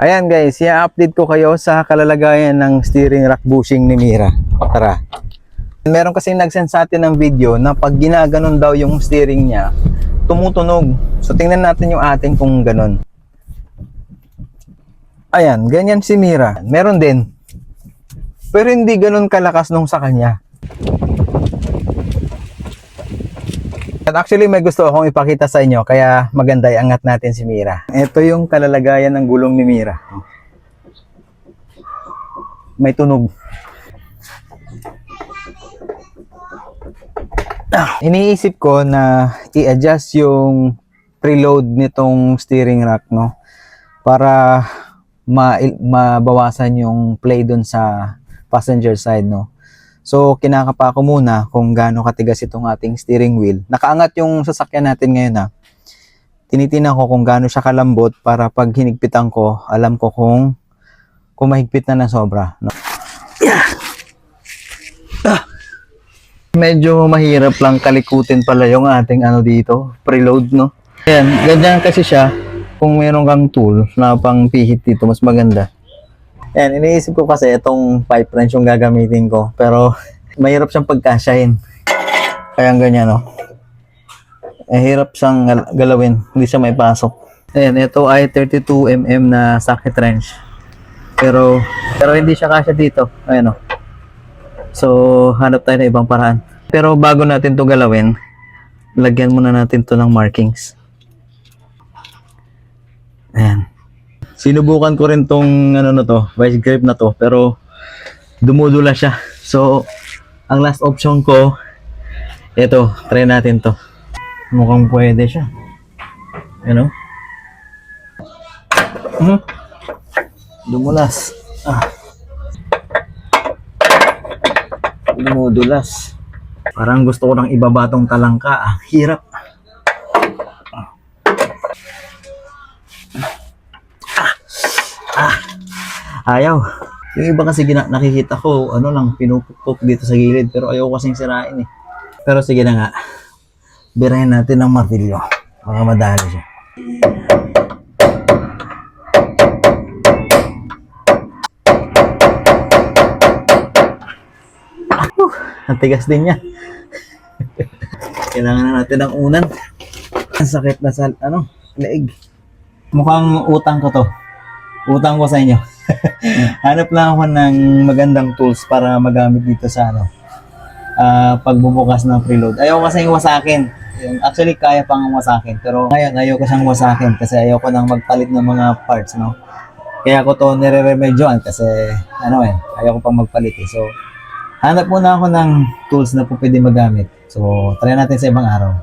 Ayan guys, i-update ko kayo sa kalalagayan ng steering rack bushing ni Mira. Tara. Meron kasi nag-send sa atin ng video na pag ginaganon daw yung steering niya, tumutunog. So tingnan natin yung atin kung ganon. Ayan, ganyan si Mira. Meron din. Pero hindi ganon kalakas nung sa kanya. At actually may gusto akong ipakita sa inyo, kaya maganda iangat natin si Mira. Ito yung kalalagayan ng gulong ni Mira. May tunog. Iniisip ko na i-adjust yung preload nitong steering rack, no? Para mabawasan yung play dun sa passenger side, no? So, kinakapa ko muna kung gaano katigas itong ating steering wheel. Nakaangat yung sasakyan natin ngayon, ha. Tinitingnan ko kung gaano siya kalambot para pag hinigpitan ko, alam ko kung mahigpit na ng sobra, no? Medyo mahirap lang kalikutin pala yung ating dito, preload, no? Ayan, ganyan kasi siya. Kung meron kang tool na pang pihit dito, mas maganda. Ayan, iniisip ko kasi itong pipe wrench yung gagamitin ko. Pero, mahirap siyang pagkasyahin. Kaya ganyan, no? Hirap siyang galawin. Hindi siya may pasok. Ayan, ito ay 32mm na socket wrench. Pero hindi siya kasya dito. Ayan, no? So, hanap tayo ng ibang paraan. Pero bago natin to galawin, lagyan muna natin to ng markings. Ayan. Sinubukan ko rin tong na to, vice grip na to, pero dumudula siya. So, ang last option ko, ito, try natin to. Mukhang pwede siya. Ano? Dumulas. Dumudulas. Parang gusto ko nang ibaba tong talangka. Hirap. Ayaw. Yung iba kasi nakikita ko, lang, pinupukpok dito sa gilid. Pero ayaw kasing sirain eh. Pero sige na nga. Birahin natin ng martilyo. Baka madali siya. Ang tigas din niya. Kailangan na natin ng unan. Ang sakit na sa, leeg. Mukhang utang ko to. Utang ko sa inyo. Hanap lang ako ng magandang tools para magamit dito sa pagbubukas ng preload. Ayaw kasi wasakin. Actually, kaya pang wasakin. Pero ngayon, ayaw ko siyang wasakin kasi ayaw ko nang magpalit ng mga parts, no? Kaya ko to nire-remedyoan kasi, ayaw ko pang magpalit eh. So, hanap muna ako ng tools na po pwede magamit. So, try natin sa ibang araw.